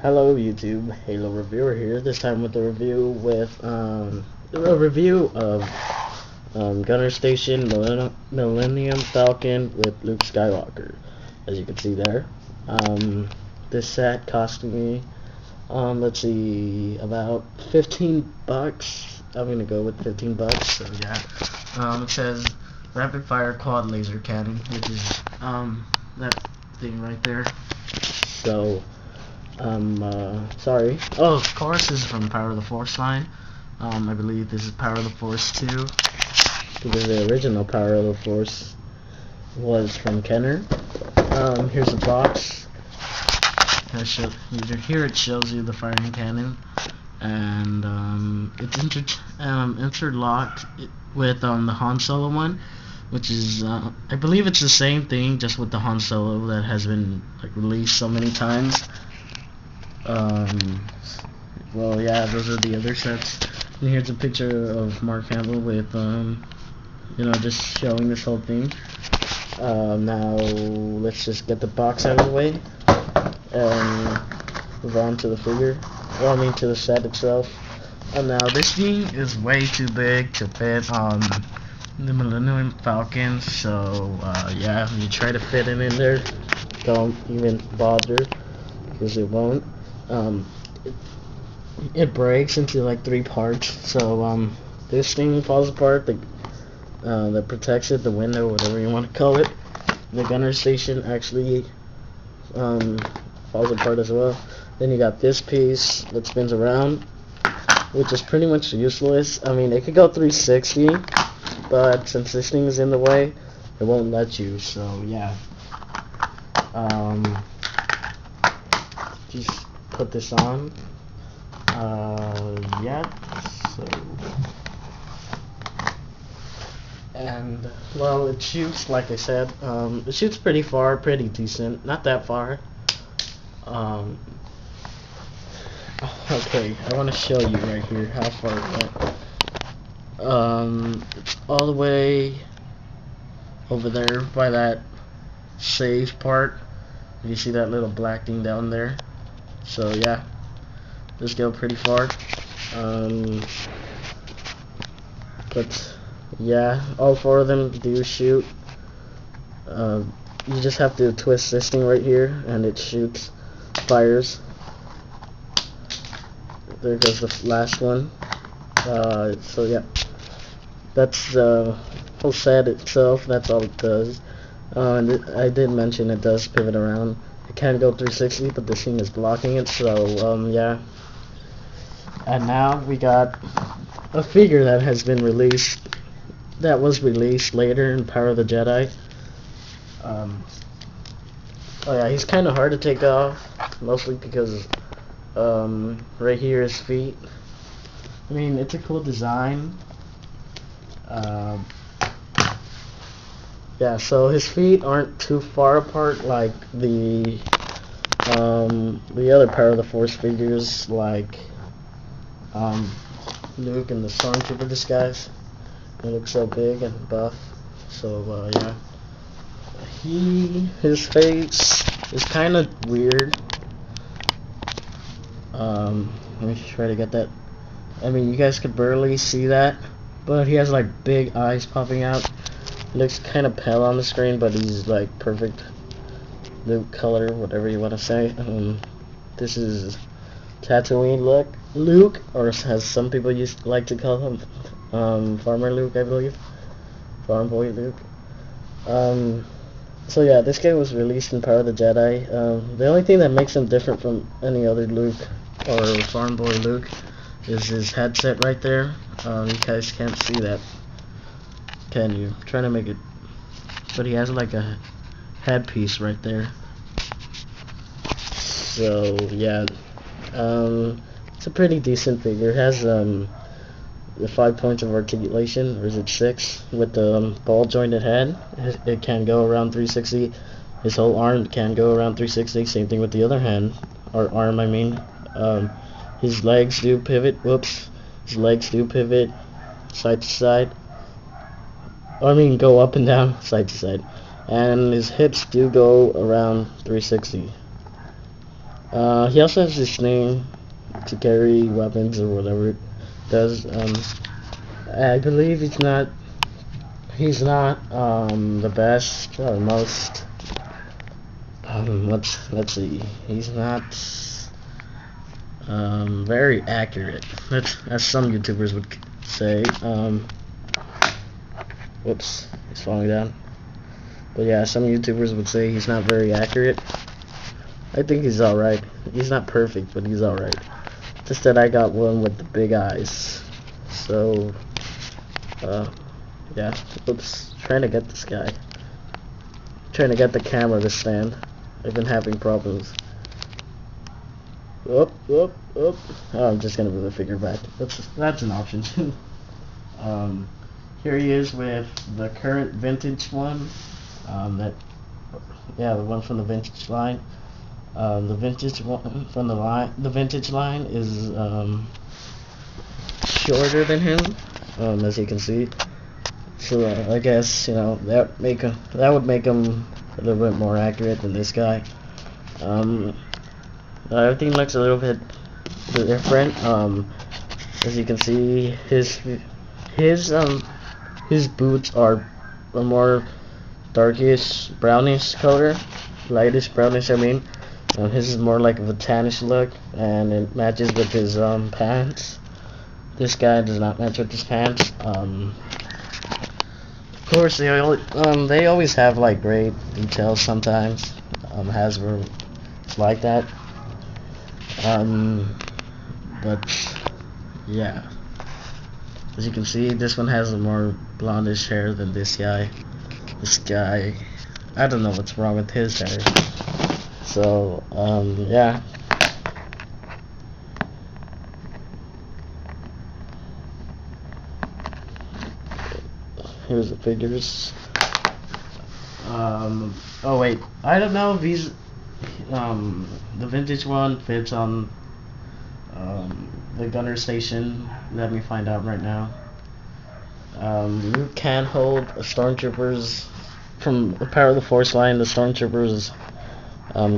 Hello YouTube, Halo Reviewer here. This time with a review of Gunner Station Millennium Falcon with Luke Skywalker. As you can see there, this set cost me let's see, about 15 bucks. I'm gonna go with 15 bucks. So yeah, it says rapid fire quad laser cannon, which is that thing right there. So. Sorry. Oh, of course, this is from Power of the Force line. I believe this is Power of the Force 2, because the original Power of the Force was from Kenner. Here's a box. Here it shows you the firing cannon, and it's interlocked with the Han Solo one, which is I believe it's the same thing, just with the Han Solo that has been released so many times. Well, yeah, those are the other sets. And here's a picture of Mark Hamill with, just showing this whole thing. Now, let's just get the box out of the way and move on to the figure. Well, I mean, to the set itself. Now, this thing is way too big to fit on the Millennium Falcon, so, yeah, if you try to fit it in there, don't even bother, because it won't. It breaks into like 3 parts, so this thing falls apart, that protects it, the window, whatever you want to call it. The gunner station actually falls apart as well. Then you got this piece that spins around, which is pretty much useless. I mean, it could go 360, but since this thing is in the way, it won't let you, so yeah. Just put this on. Yeah, so, and well, it shoots, like I said, it shoots pretty far, pretty decent, not that far. Okay, I want to show you right here how far it went. It's all the way over there by that save part. You see that little black thing down there? So yeah, this go pretty far. But yeah, all 4 of them do shoot. You just have to twist this thing right here, and it shoots, fires. There goes the last one. So yeah, that's the whole set itself. That's all it does. And I did mention it does pivot around. It can go 360, but this thing is blocking it, so yeah. And now we got a figure that has been released, that was released later in Power of the Jedi. Oh yeah, he's kind of hard to take off, mostly because right here his feet. I mean, it's a cool design. Yeah, so his feet aren't too far apart like the other Power of the Force figures, like Luke and the Stormtrooper disguise. He looks so big and buff. So yeah, his face is kind of weird. Let me try to get that. I mean, you guys could barely see that, but he has like big eyes popping out. Looks kind of pale on the screen, but he's like perfect Luke color, whatever you want to say. This is Tatooine Luke, or as some people like to call him, Farmer Luke, I believe. Farm Boy Luke. So yeah, this guy was released in Power of the Jedi. The only thing that makes him different from any other Luke or Farm Boy Luke is his headset right there. You guys can't see that, can you? I'm trying to make it, but he has like a headpiece right there. So yeah, it's a pretty decent figure. It has the 5 points of articulation, or is it 6, with the ball jointed head. It can go around 360. His whole arm can go around 360. Same thing with the other hand, or arm, I mean. His legs do pivot. His legs do pivot side to side. I mean, go up and down, side to side. And his hips do go around 360. He also has this thing to carry weapons or whatever it does. I believe he's not the best or most let's see, he's not very accurate. That's as some YouTubers would say. Whoops, he's falling down. But yeah, some YouTubers would say he's not very accurate. I think he's alright. He's not perfect, but he's alright. Just that I got one with the big eyes. So, yeah. Oops, trying to get this guy. Trying to get the camera to stand. I've been having problems. Oh, I'm just gonna move the figure back. That's an option too. Here he is with the current vintage one. The one from the vintage line. The vintage one from the vintage line is shorter than him, as you can see. So I guess that would make him a little bit more accurate than this guy. Everything looks a little bit different. As you can see, his boots are a more darkish brownish color, lightish brownish. I mean, his is more like of a tannish look, and it matches with his pants. This guy does not match with his pants. Of course, they always have like great details. Sometimes Hasbro is like that. But yeah, as you can see, this one has a more blondish hair than this guy. This guy, I don't know what's wrong with his hair. So, yeah. Here's the figures. Oh wait, I don't know if these, the vintage one fits on, the gunner station. Let me find out right now. You can hold a stormtrooper's, from the Power of the Force line, the stormtrooper's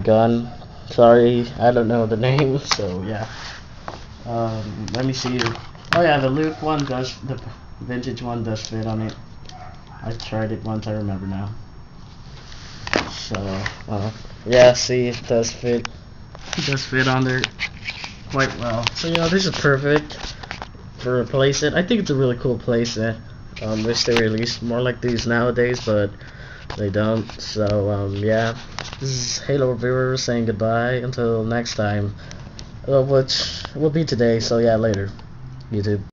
gun. Sorry, I don't know the name, so yeah. Let me see. Oh yeah, the Luke one does, the vintage one does fit on it. I tried it once, I remember now. So, yeah, see, it does fit. It does fit on there quite well. So, this is perfect for a playset. I think it's a really cool playset. Wish they released more like these nowadays, but they don't. So, yeah. This is Halo Reviewer saying goodbye until next time. Which will be today, so yeah, later. YouTube.